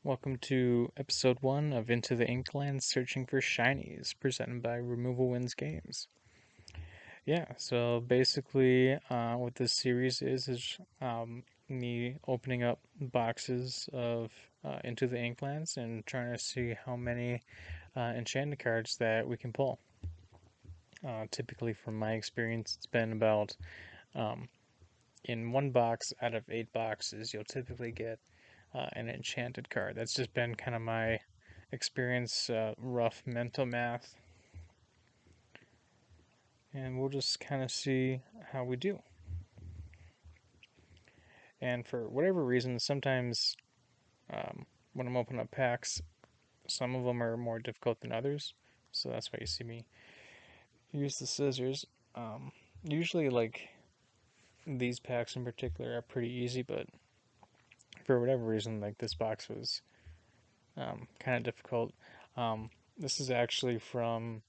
Welcome to episode 1 of Into the Inklands Searching for Shinies, presented by Removal Wins Games. Yeah, so basically, what this series is me opening up boxes of Into the Inklands and trying to see how many enchanted cards that we can pull. Typically, from my experience, it's been about um, in one box out of 8 boxes, you'll typically get an enchanted card. That's just been kind of my experience, rough mental math, and we'll just kind of see how we do. And for whatever reason, sometimes when I'm opening up packs, some of them are more difficult than others, so that's why you see me use the scissors. Usually, like these packs in particular are pretty easy, but for whatever reason, like this box was kind of difficult. This is actually from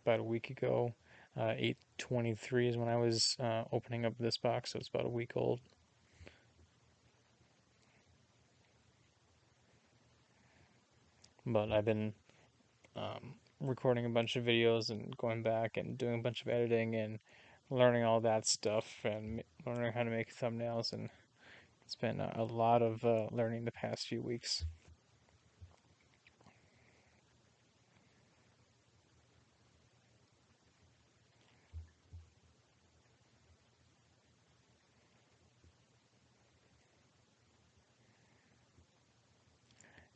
about a week ago. 8/23 is when I was opening up this box, so it's about a week old. But I've been recording a bunch of videos and going back and doing a bunch of editing and learning all that stuff and learning how to make thumbnails, and it's been a lot of learning the past few weeks.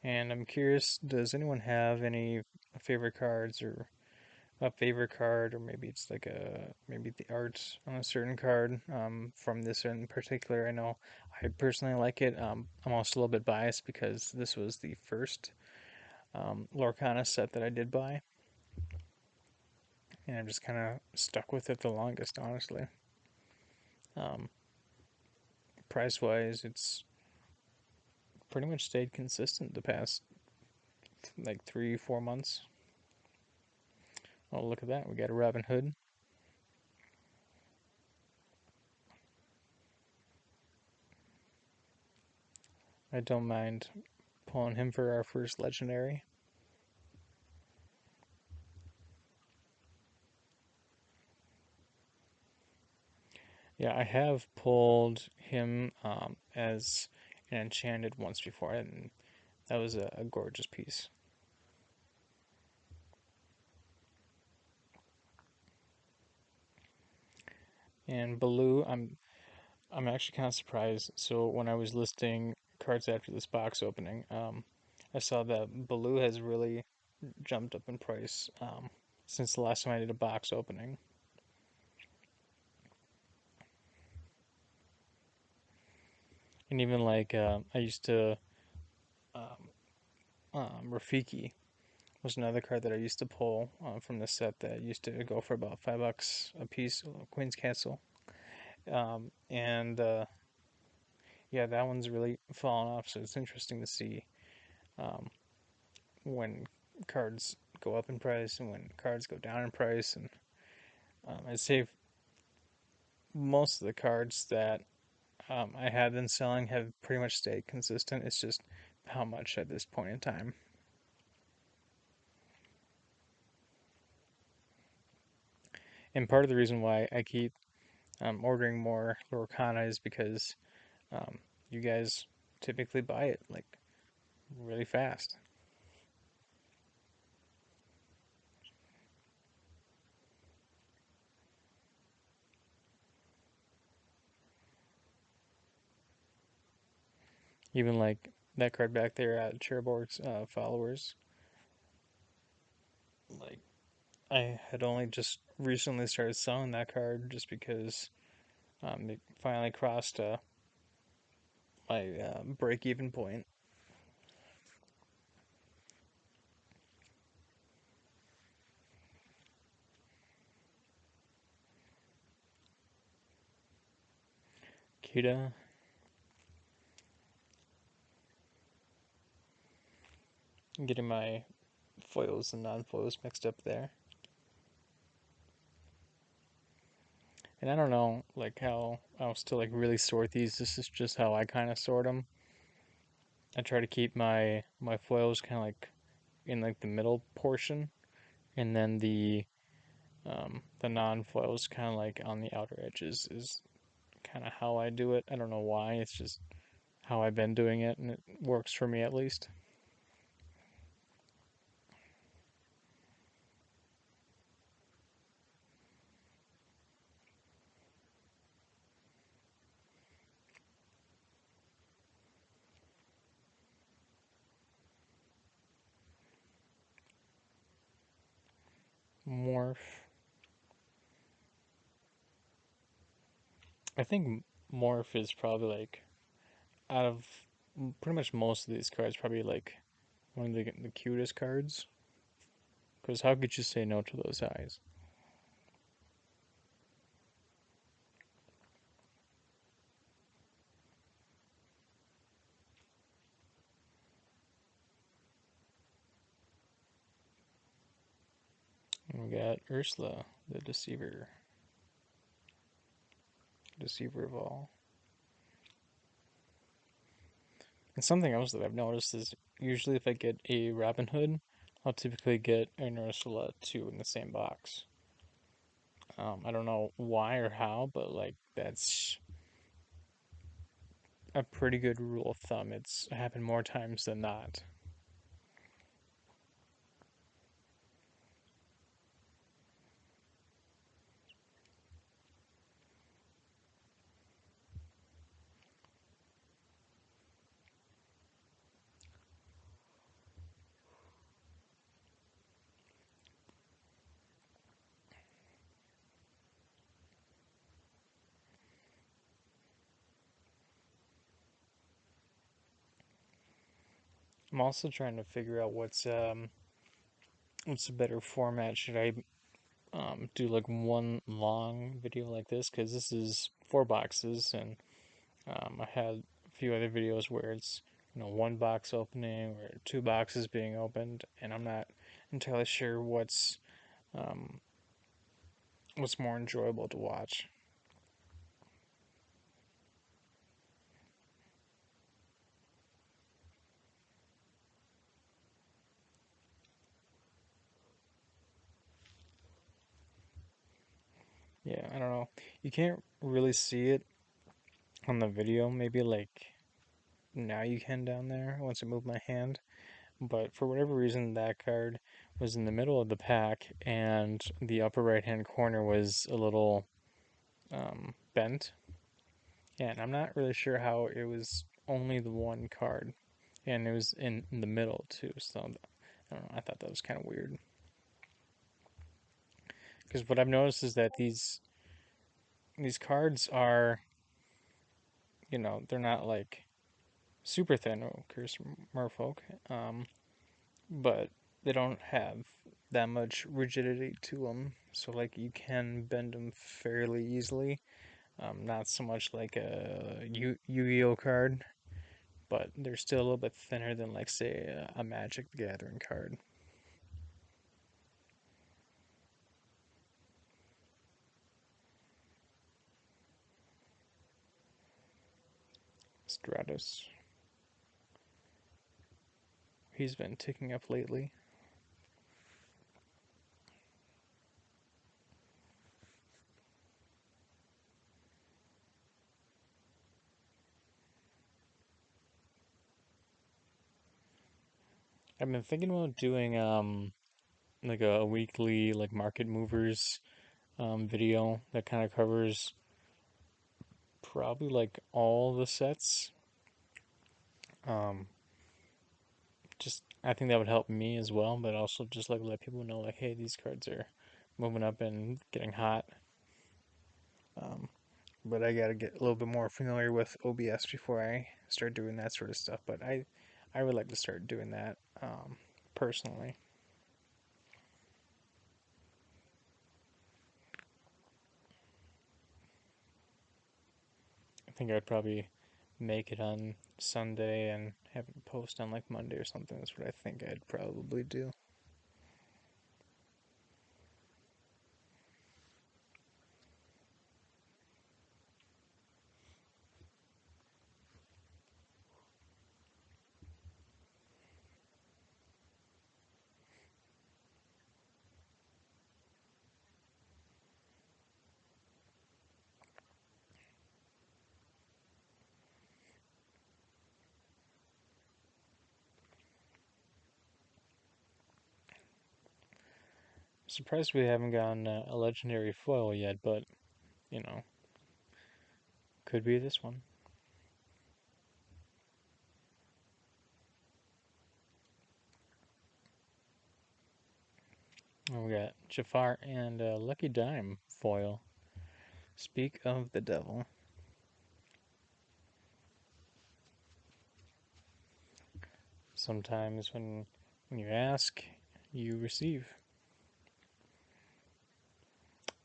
And I'm curious, does anyone have any favorite cards or a favorite card, or maybe it's like maybe the art on a certain card from this in particular? I know I personally like it. I'm also a little bit biased because this was the first Lorcana set that I did buy, and I'm just kind of stuck with it the longest, honestly. Um, Price wise, it's pretty much stayed consistent the past like 3-4 months. Oh, look at that! We got a Robin Hood. I don't mind pulling him for our first legendary. Yeah, I have pulled him as an enchanted once before, and that was a gorgeous piece. And Baloo, I'm actually kind of surprised. So when I was listing cards after this box opening, I saw that Baloo has really jumped up in price since the last time I did a box opening. And even like I used to um, Rafiki was another card that I used to pull from the set that used to go for about $5 a piece, Queen's Castle. And Yeah, that one's really fallen off, so it's interesting to see um, when cards go up in price and when cards go down in price. And I'd say most of the cards that I have been selling have pretty much stayed consistent. It's just how much at this point in time. And part of the reason why I keep ordering more Lorcana is because um, you guys typically buy it like really fast. Even like that card back there at Cherborg's followers. Like I had only just recently started selling that card just because it finally crossed my break even point. Kita, getting my foils and non foils mixed up there. And I don't know like how I'll still like really sort these. This is just how I kind of sort them. I try to keep my foils kind of like in like the middle portion, and then the non-foils kind of like on the outer edges is kind of how I do it. I don't know why. It's just how I've been doing it, and it works for me at least. Morph. I think Morph is probably like out of pretty much most of these cards, probably like one of the cutest cards. Because how could you say no to those eyes? And we got Ursula, the deceiver of all. And something else that I've noticed is usually if I get a Robin Hood, I'll typically get an Ursula too in the same box. I don't know why or how, but like that's a pretty good rule of thumb. It's happened more times than not. I'm also trying to figure out what's a better format. Should I do like one long video like this because this is 4 boxes, and I had a few other videos where it's one box opening or 2 boxes being opened, and I'm not entirely sure um, what's more enjoyable to watch. Yeah, I don't know. You can't really see it on the video. Maybe like now you can down there once I move my hand. But for whatever reason, that card was in the middle of the pack, and the upper right hand corner was a little bent. Yeah, and I'm not really sure how it was only the one card, and it was in the middle too. So I don't know. I thought that was kind of weird because what I've noticed is that these cards are, they're not like super thin. Oh, curse merfolk. But they don't have that much rigidity to them. So like you can bend them fairly easily. Not so much like a Yu-Gi-Oh card, but they're still a little bit thinner than like say a Magic the Gathering card. Stratus. He's been ticking up lately. I've been thinking about doing like a weekly like market movers video that kind of covers probably like all the sets. Um, just I think that would help me as well, but also just like let people know like, hey, these cards are moving up and getting hot. Um, but I gotta get a little bit more familiar with OBS before I start doing that sort of stuff. But I would like to start doing that personally. I think I'd probably make it on Sunday and have it post on like Monday or something. That's what I think I'd probably do. Surprised we haven't gotten a legendary foil yet, but you know, could be this one. We got Jafar and Lucky Dime foil. Speak of the devil. Sometimes when you ask, you receive.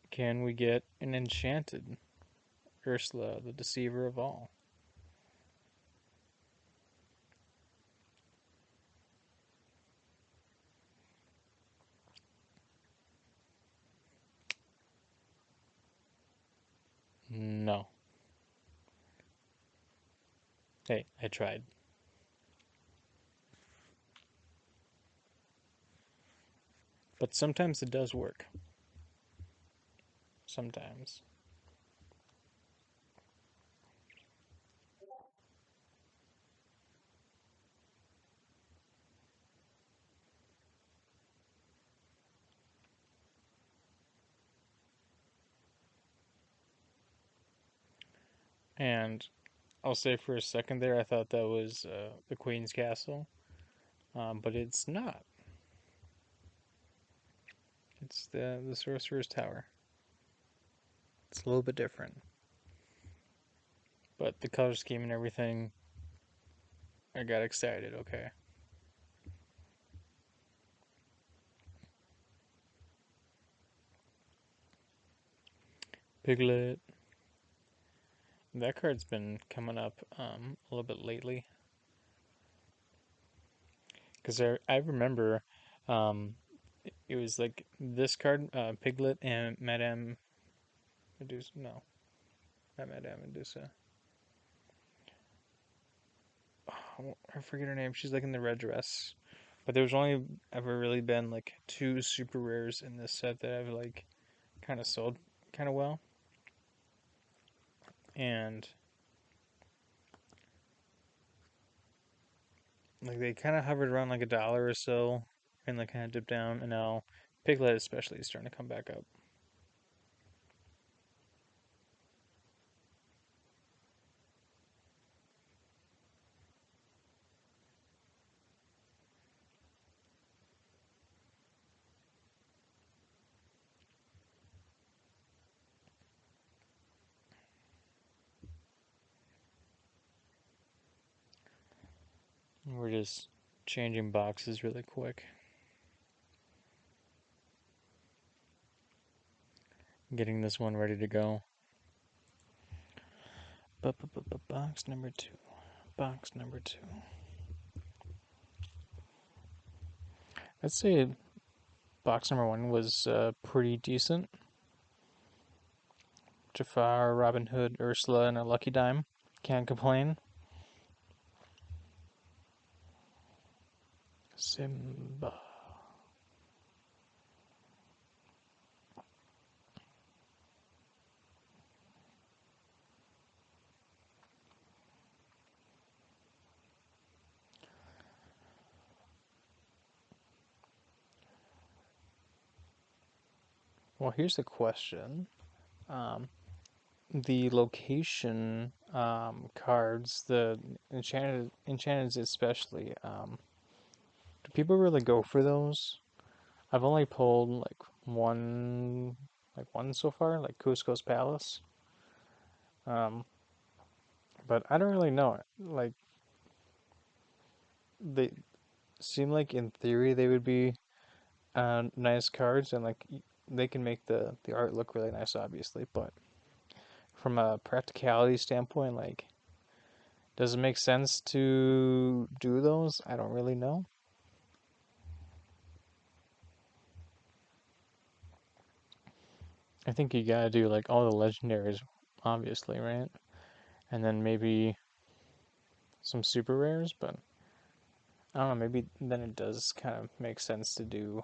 Can we get an enchanted Ursula, the deceiver of all? No. Hey, I tried. But sometimes it does work. Sometimes. And I'll say for a second there, I thought that was the Queen's Castle, but it's not. It's the Sorcerer's Tower. It's a little bit different. But the color scheme and everything, I got excited, okay. Piglet. That card's been coming up a little bit lately. Because I remember um, it was like this card, Piglet and Madame Medusa. No, not Madame Medusa. Oh, I forget her name. She's like in the red dress. But there's only ever really been like two super rares in this set that I've like kind of sold kind of well. And like they kind of hovered around like $1 or so and like kind of dipped down. And now Piglet especially is starting to come back up. We're just changing boxes really quick. Getting this one ready to go. Box number two. Box number two. I'd say box number one was pretty decent. Jafar, Robin Hood, Ursula, and a Lucky Dime. Can't complain. Simba. Well, here's the question. Um, the location cards, the enchanted especially, do people really go for those? I've only pulled like one so far, like Cusco's Palace. Um, but I don't really know it. Like they seem like in theory they would be nice cards, and like they can make the art look really nice, obviously. But from a practicality standpoint, like, does it make sense to do those? I don't really know. I think you gotta do like all the legendaries, obviously, right? And then maybe some super rares, but I don't know, maybe then it does kind of make sense to do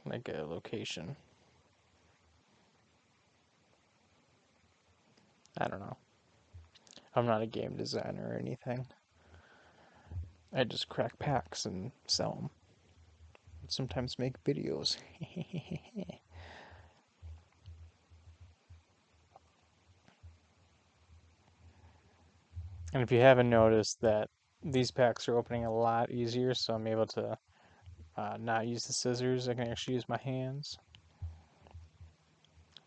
like a location. I don't know. I'm not a game designer or anything. I just crack packs and sell them. sometimes make videos. And if you haven't noticed that these packs are opening a lot easier, so I'm able to not use the scissors. I can actually use my hands.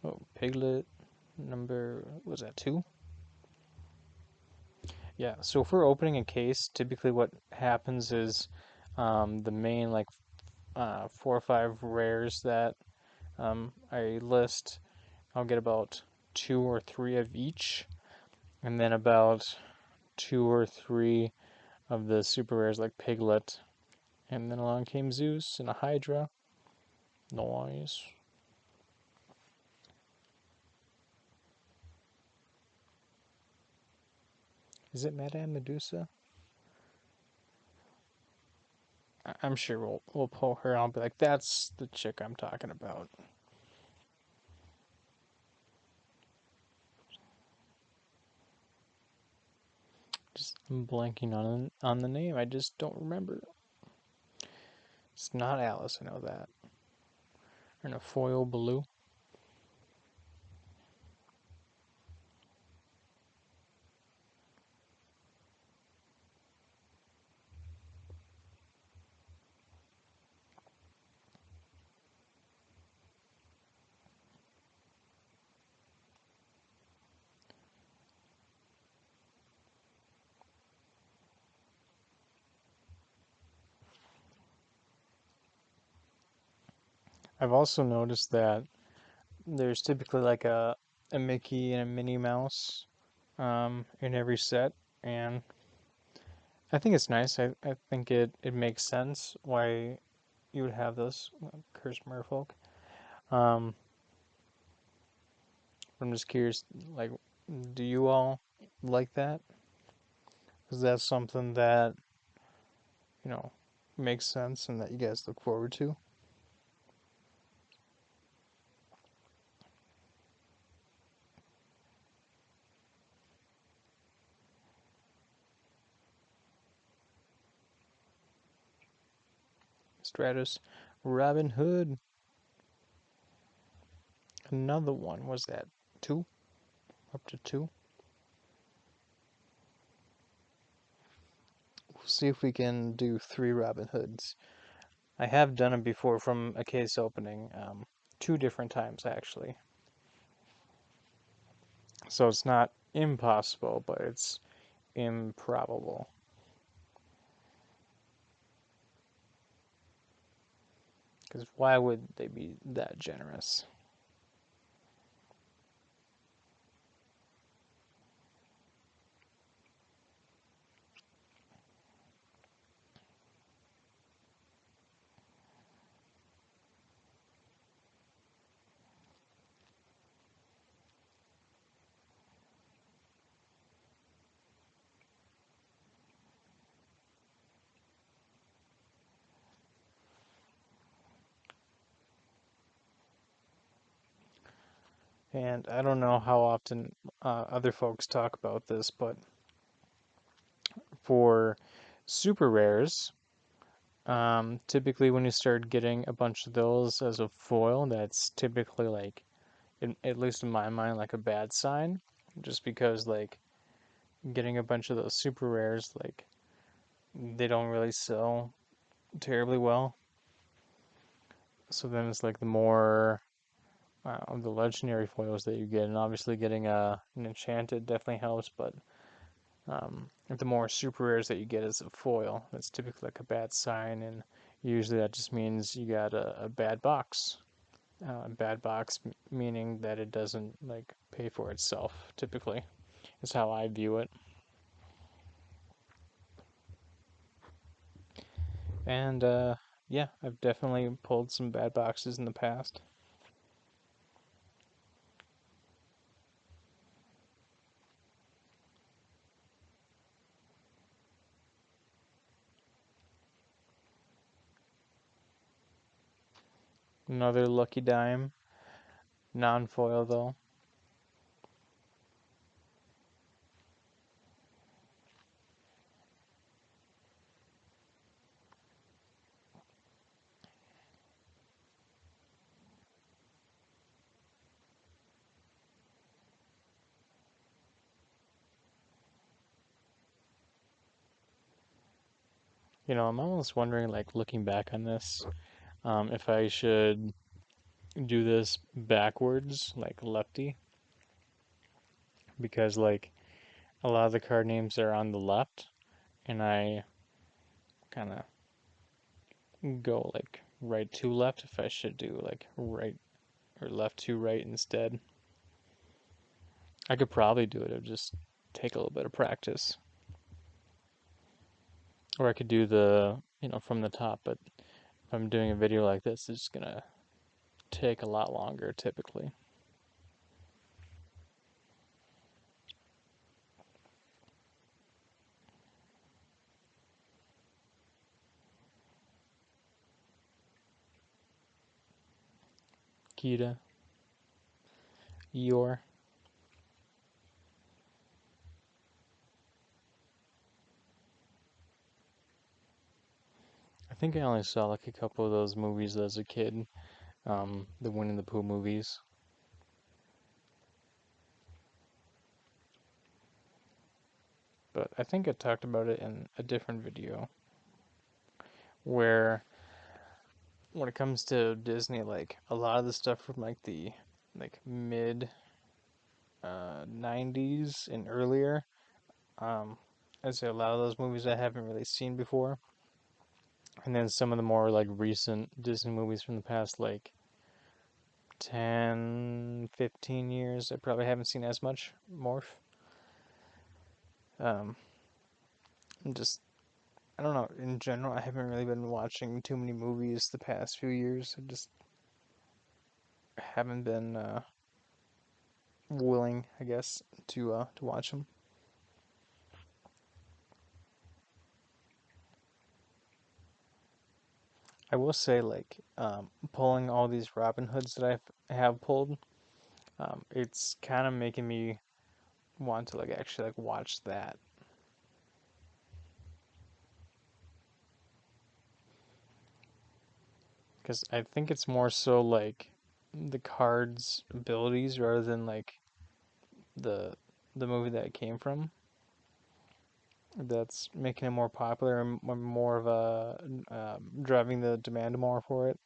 Oh, Piglet number, was that 2? Yeah, so if we're opening a case, typically what happens is the main like 4 or 5 rares that I list, I'll get about 2 or 3 of each, and then about 2 or 3 of the super rares like Piglet, and then along came Zeus and a Hydra. Noise. Is it Madame Medusa? I'm sure we'll pull her out and be like, that's the chick I'm talking about. Just I'm blanking on the name. I just don't remember. It's not Alice, I know that. And a foil blue. I've also noticed that there's typically like a Mickey and a Minnie Mouse in every set, and I think it's nice. I think it makes sense why you would have those. Cursed merfolk. Um, I'm just curious, like, do you all like that? Is that something that, you know, makes sense and that you guys look forward to? Stratus, Robin Hood, another one. Was that 2? Up to 2? We'll see if we can do 3 Robin Hoods. I have done it before from a case opening, 2 different times actually. So it's not impossible, but it's improbable. Because why would they be that generous? And I don't know how often other folks talk about this, but for super rares, typically when you start getting a bunch of those as a foil, that's typically like, at least in my mind, like a bad sign. Just because like getting a bunch of those super rares, like they don't really sell terribly well. So then it's like the more of the legendary foils that you get, and obviously getting an enchanted definitely helps, but the more super rares that you get as a foil, that's typically like a bad sign, and usually that just means you got a bad box. Bad box meaning that it doesn't like pay for itself. Typically, is how I view it. And yeah, I've definitely pulled some bad boxes in the past. Another lucky dime, non-foil though. I'm almost wondering, like, looking back on this, if I should do this backwards, like lefty, because, like, a lot of the card names are on the left, and I kind of go, like, right to left if I should do, like, right or left to right instead. I could probably do it, it would just take a little bit of practice. Or I could do from the top, but if I'm doing a video like this, it's gonna take a lot longer typically. Kita, Eeyore. I think I only saw like a couple of those movies as a kid, the Winnie the Pooh movies. But I think I talked about it in a different video where when it comes to Disney, like a lot of the stuff from like the mid 90s and earlier, um, I'd say a lot of those movies I haven't really seen before. And then some of the more like recent Disney movies from the past like 10, 15 years, I probably haven't seen as much Morph. Um, just I don't know. In general, I haven't really been watching too many movies the past few years. I just haven't been willing, I guess, to watch them. I will say, like, pulling all these Robin Hoods that have pulled, it's kind of making me want to like actually like watch that because I think it's more so like the cards' abilities rather than like the the movie that it came from. That's making it more popular and more of a driving the demand more for it.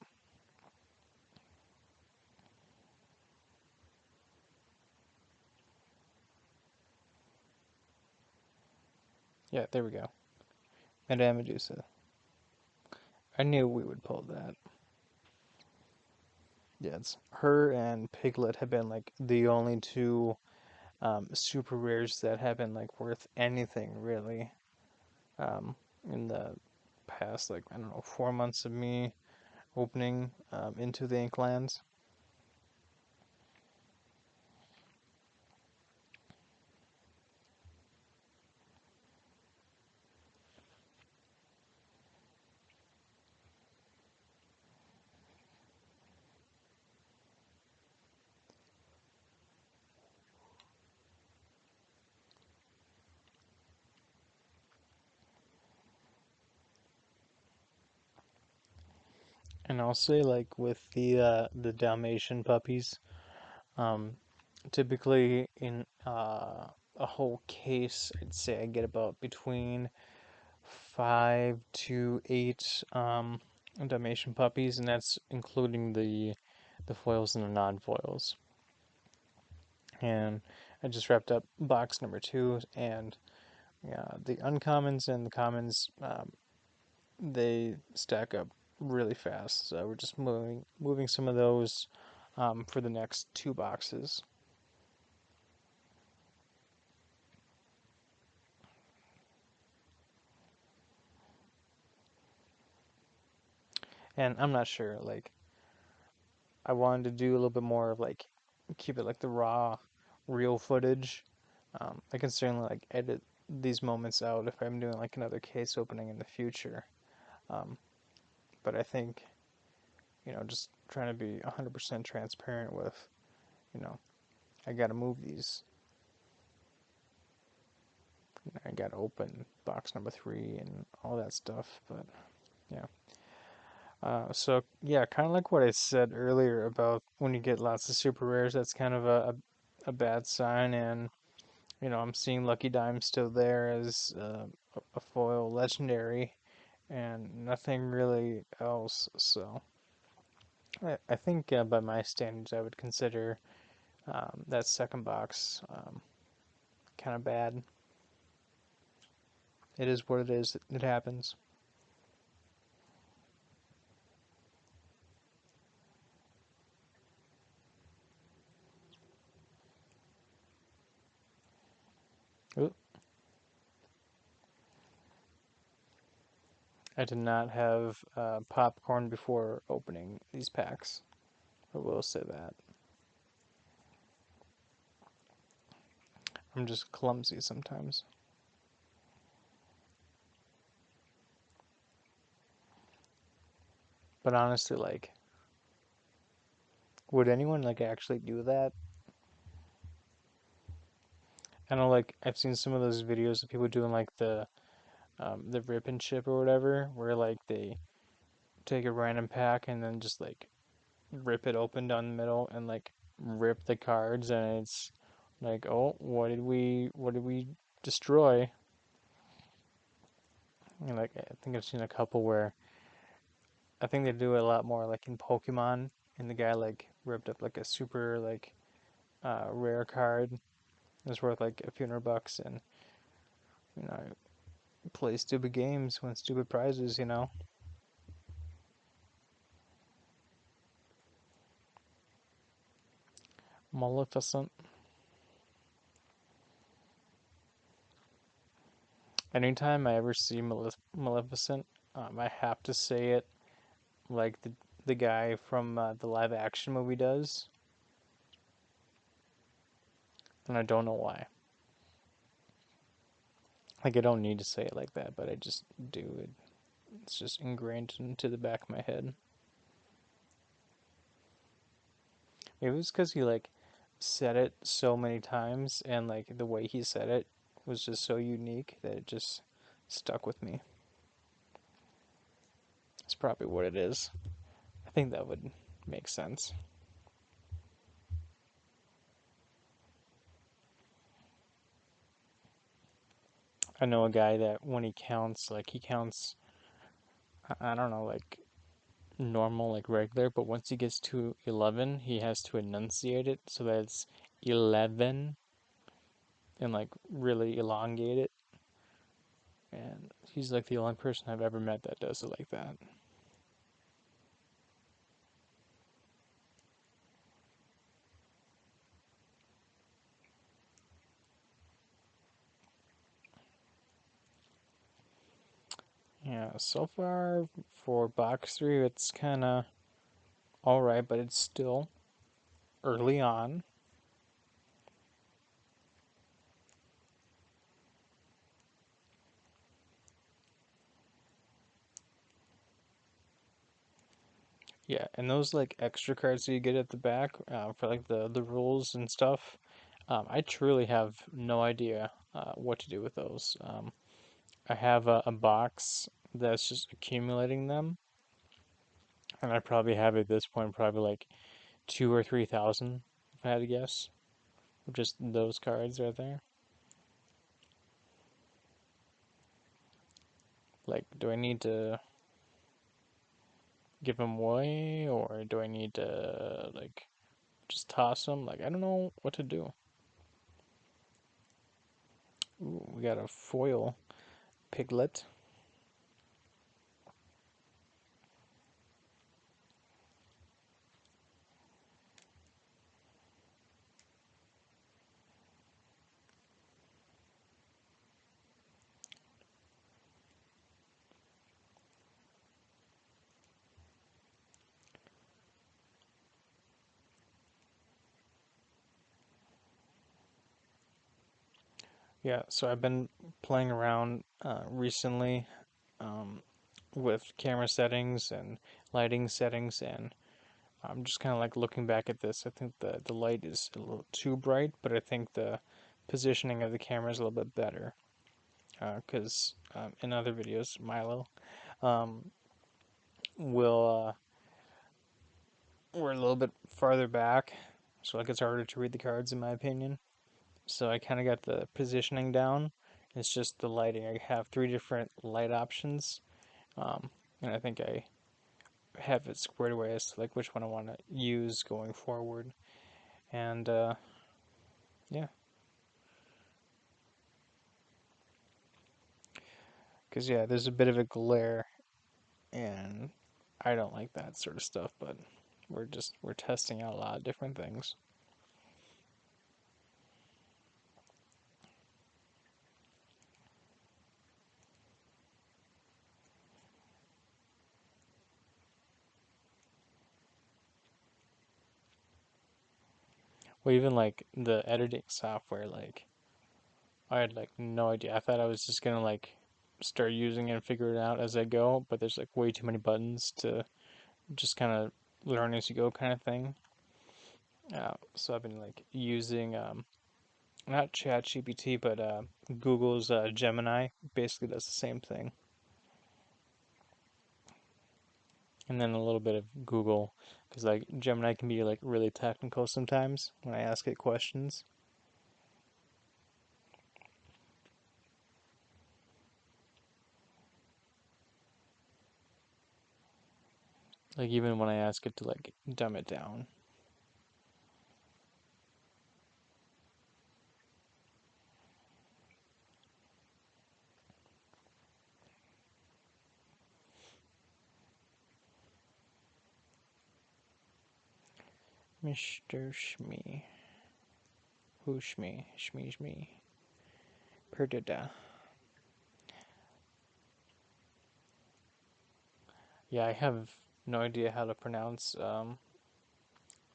Yeah, there we go. Madame Medusa. I knew we would pull that. Yeah, it's her and Piglet have been like the only two super rares that have been like worth anything really. In the past like I don't know 4 months of me opening into the Inklands. And I'll say like with the Dalmatian puppies, um, typically in a whole case, I'd say I get about between 5 to 8 Dalmatian puppies, and that's including the foils and the non-foils. And I just wrapped up box number two, and yeah, the uncommons and the commons they stack up really fast. So we're just moving some of those for the next two boxes. And I'm not sure, like I wanted to do a little bit more of like keep it like the raw, real footage. I can certainly like edit these moments out if I'm doing like another case opening in the future. Um, but I think just trying to be 100% transparent with you know I got to move these. I got to open box number three and all that stuff. But yeah. So yeah, kind of like what I said earlier about when you get lots of super rares, that's kind of a bad sign. And I'm seeing Lucky Dime still there as a foil legendary, and nothing really else. So I think by my standards, I would consider that second box kind of bad. It is what it is. It happens. Ooh, I did not have popcorn before opening these packs. I will say that. I'm just clumsy sometimes. But honestly, like, would anyone like actually do that? I know, like, I've seen some of those videos of people doing like the rip and chip or whatever, where like they take a random pack and then just like rip it open down the middle and like rip the cards, and it's like, oh, what did we destroy? And like, I think I've seen a couple where I think they do it a lot more like in Pokemon, and the guy like ripped up like a super like rare card that's worth like a few hundred bucks, and you know, play stupid games, win stupid prizes, you know. Maleficent. Anytime I ever see Maleficent, I have to say it like the guy from the live action movie does, and I don't know why. Like, I don't need to say it like that, but I just do. It's just ingrained into the back of my head. Maybe it was because he like said it so many times, and like the way he said it was just so unique that it just stuck with me. That's probably what it is. I think that would make sense. I know a guy that when he counts, like he counts, I don't know, like normal, like regular, but once he gets to 11, he has to enunciate it so that it's 11 and like really elongate it. And he's like the only person I've ever met that does it like that. Yeah, so far for box three, it's kind of alright, but it's still early on. Yeah, and those like extra cards that you get at the back for like the rules and stuff, I truly have no idea what to do with those. I have a box that's just accumulating them, and I probably have at this point probably like 2 or 3 thousand, if I had to guess, of just those cards right there. Like, do I need to give them away, or do I need to like just toss them? Like, I don't know what to do. Ooh, we got a foil piglet. Yeah, so I've been playing around recently um, with camera settings and lighting settings, and I'm just kind of like looking back at this. I think the light is a little too bright, but I think the positioning of the camera is a little bit better. Because in other videos, Milo um, will we're a little bit farther back, so like it's harder to read the cards in my opinion. So I kind of got the positioning down. It's just the lighting. I have three different light options, and I think I have it squared away as to like which one I want to use going forward. And yeah, because yeah, there's a bit of a glare, and I don't like that sort of stuff. But we're testing out a lot of different things. Well, even like the editing software, like I had like no idea. I thought I was just gonna like start using it and figure it out as I go, but there's like way too many buttons to just kind of learn as you go kind of thing. So I've been like using not ChatGPT, but Google's Gemini basically does the same thing. And then a little bit of Google, because like Gemini can be like really technical sometimes when I ask it questions. Like even when I ask it to like dumb it down. Mr. Shmee. Who Shmee? Shmee Shmee. Perdida. Yeah, I have no idea how to pronounce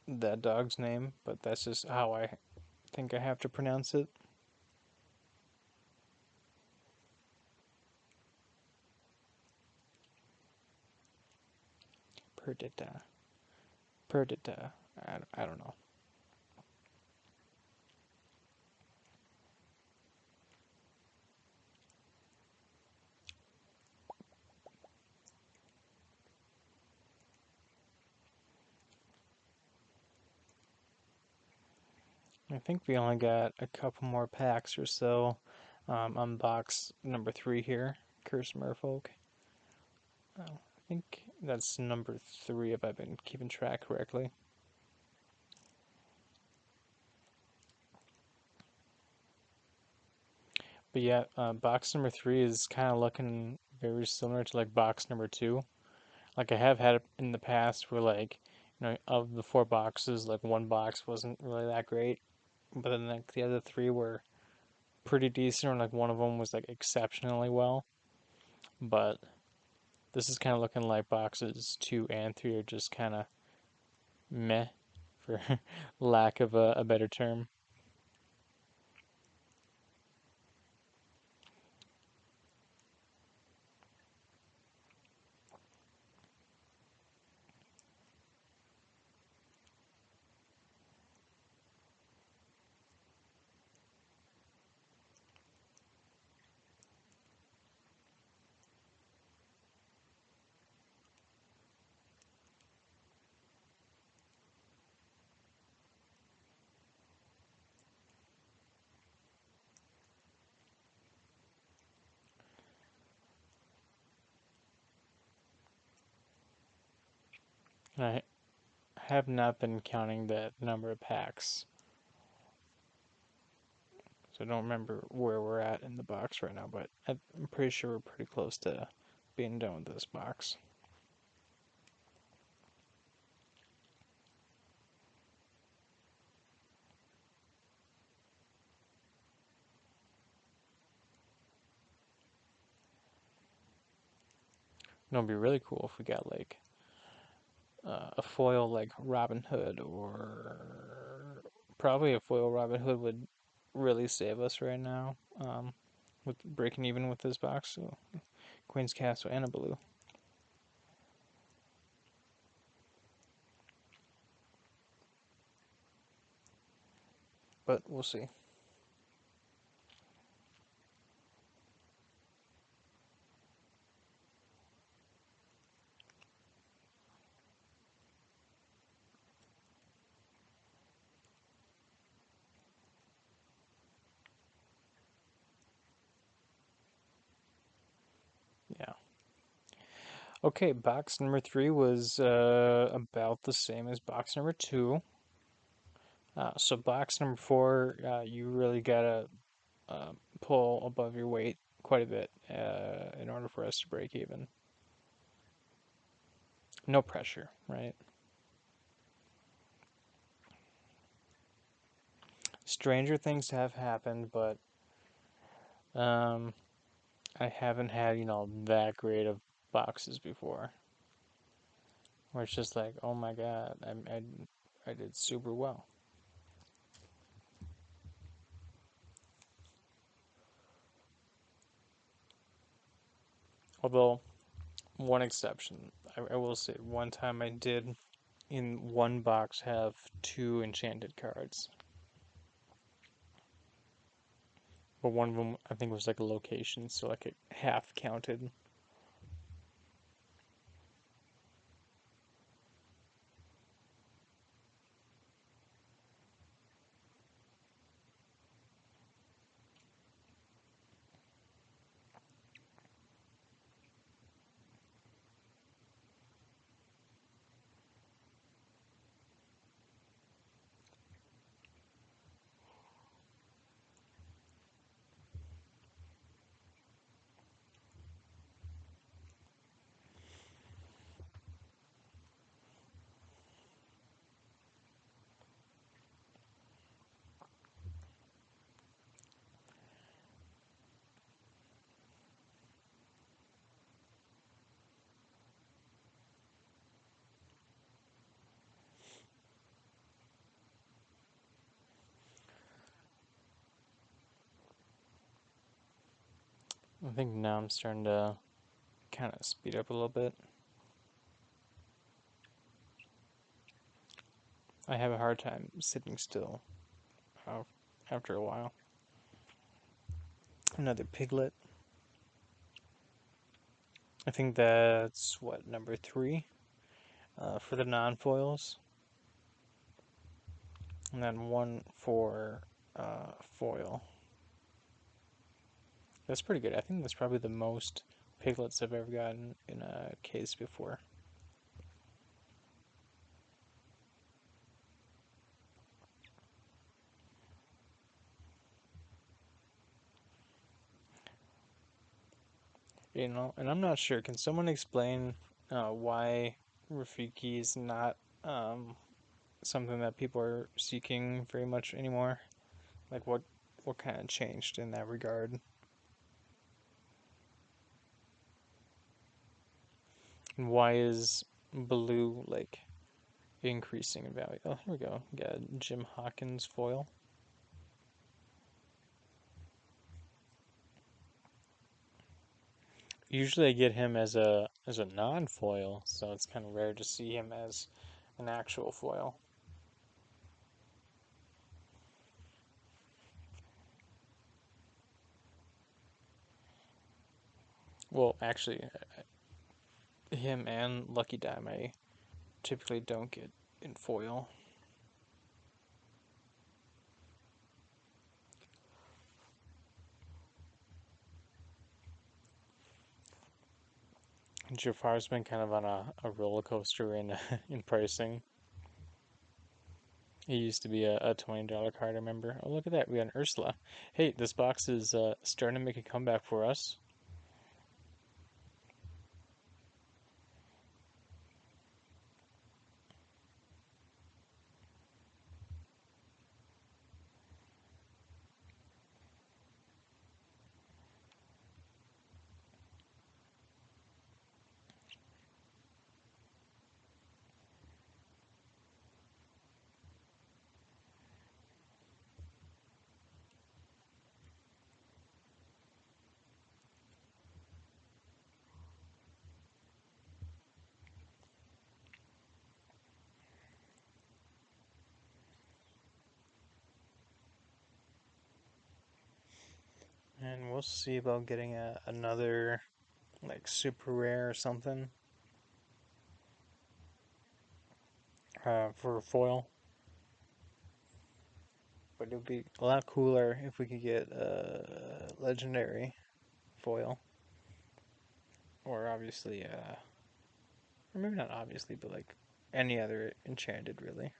that dog's name, but that's just how I think I have to pronounce it. Perdita. Perdita. I don't know. I think we only got a couple more packs or so on box number 3 here. Curse Merfolk. Oh, I think that's number 3 if I've been keeping track correctly. But yeah, box number 3 is kind of looking very similar to like box number 2. Like I have had it in the past where like, of the 4 boxes, like one box wasn't really that great, but then like the other 3 were pretty decent, or like one of them was like exceptionally well. But this is kind of looking like boxes 2 and 3 are just kind of meh, for lack of a better term. And I have not been counting that number of packs, so I don't remember where we're at in the box right now, but I'm pretty sure we're pretty close to being done with this box. It'll be really cool if we got like a foil like Robin Hood, or probably a foil Robin Hood would really save us right now. With breaking even with this box, so Queen's Castle and a blue, but we'll see. Yeah. Okay, box number three was about the same as box number two. So box number four, you really gotta uh, pull above your weight quite a bit in order for us to break even. No pressure, right? Stranger things have happened, but um, I haven't had, that great of boxes before. Where it's just like, oh my god, I did super well. Although, one exception, I will say, one time I did in one box have two enchanted cards. But one of them, I think, was like a location, so like it half counted. I think now I'm starting to kind of speed up a little bit. I have a hard time sitting still uh, after a while. Another piglet. I think that's what, number three for the non-foils, and then one for foil. That's pretty good. I think that's probably the most piglets I've ever gotten in a case before. And I'm not sure. Can someone explain why Rafiki is not um, something that people are seeking very much anymore? Like what kind of changed in that regard? And why is blue like increasing in value? Oh, here we go. Got Jim Hawkins foil. Usually I get him as a non-foil, so it's kind of rare to see him as an actual foil. Well, actually, him and Lucky Dime I typically don't get in foil. Jafar's been kind of on a roller coaster in in pricing. He used to be a $20 card, I remember. Oh, look at that. We got an Ursula. Hey, this box is starting to make a comeback for us. And we'll see about getting another, like, super rare or something for foil. But it would be a lot cooler if we could get a legendary foil. Or obviously, Or maybe not obviously, but like any other enchanted, really.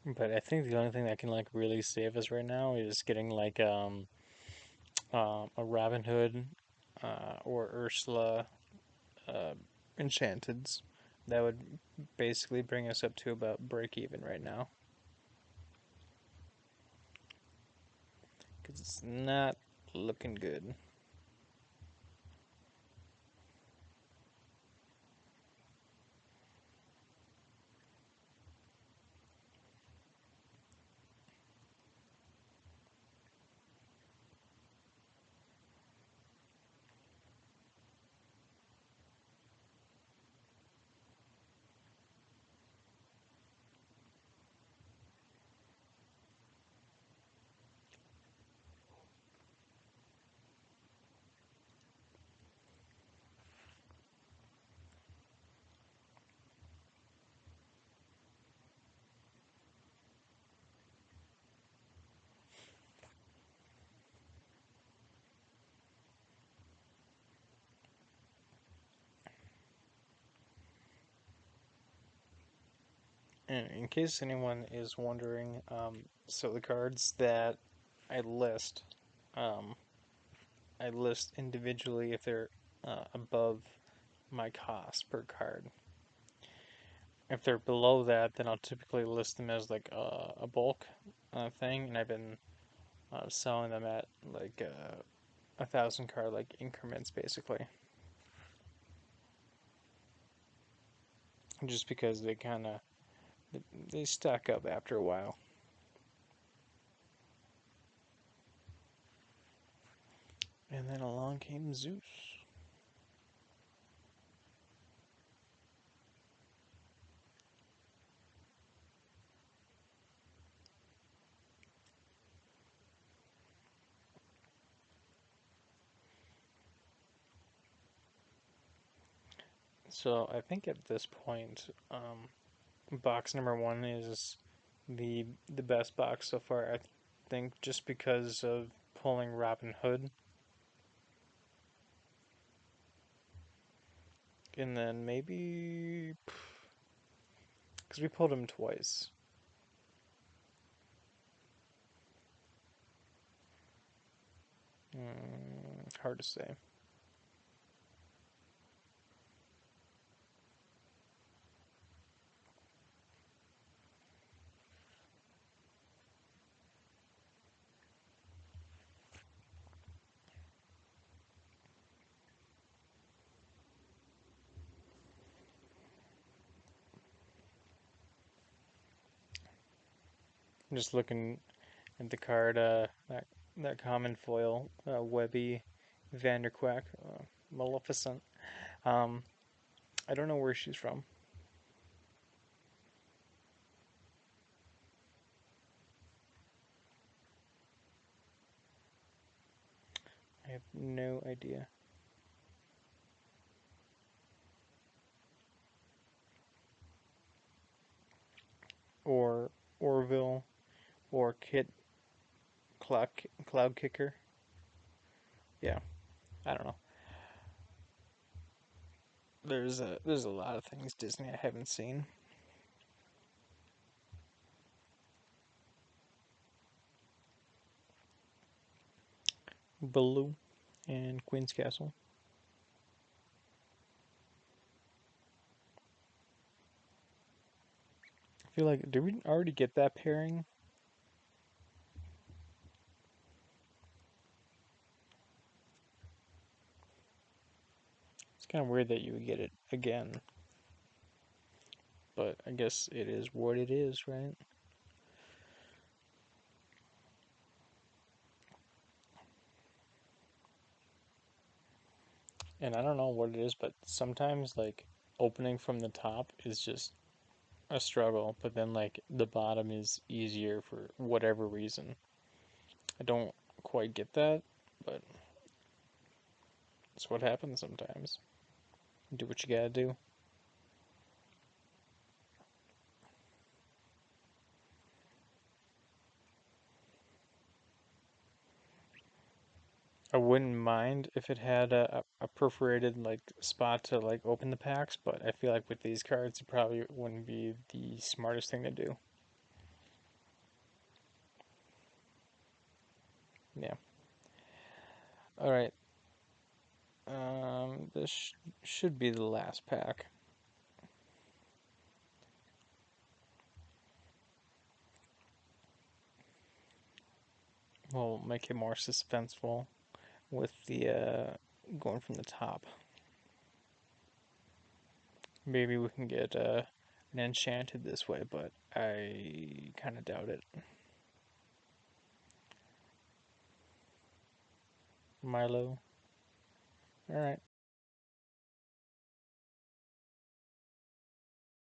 But I think the only thing that can like really save us right now is getting like a Robin Hood or Ursula uh, enchanteds. That would basically bring us up to about break even right now. Because it's not looking good. And in case anyone is wondering, so the cards that I list, um, I list individually if they're above my cost per card. If they're below that, then I'll typically list them as like a bulk thing, and I've been selling them at like 1,000 card like increments basically, just because they kind of they stack up after a while. And then along came Zeus. So I think at this point, box number one is the best box so far. I think just because of pulling Robin Hood, and then maybe because we pulled him twice. Hard to say. I'm just looking at the card. That common foil, Webby, Vanderquack, Maleficent. Um, I don't know where she's from. I have no idea. Or Orville, or Cloud Kicker. Yeah, I don't know. There's a lot of things Disney I haven't seen. Baloo and Queen's Castle. I feel like did we already get that pairing? It's kind of weird that you would get it again, but I guess it is what it is, right? And I don't know what it is, but sometimes like opening from the top is just a struggle, but then like the bottom is easier for whatever reason. I don't quite get that, but it's what happens sometimes. Do what you gotta do. I wouldn't mind if it had a perforated like spot to like open the packs, but I feel like with these cards, it probably wouldn't be the smartest thing to do. Yeah. All right. This should be the last pack. We'll make it more suspenseful with the going from the top. Maybe we can get an enchanted this way, but I kind of doubt it. Milo. All right.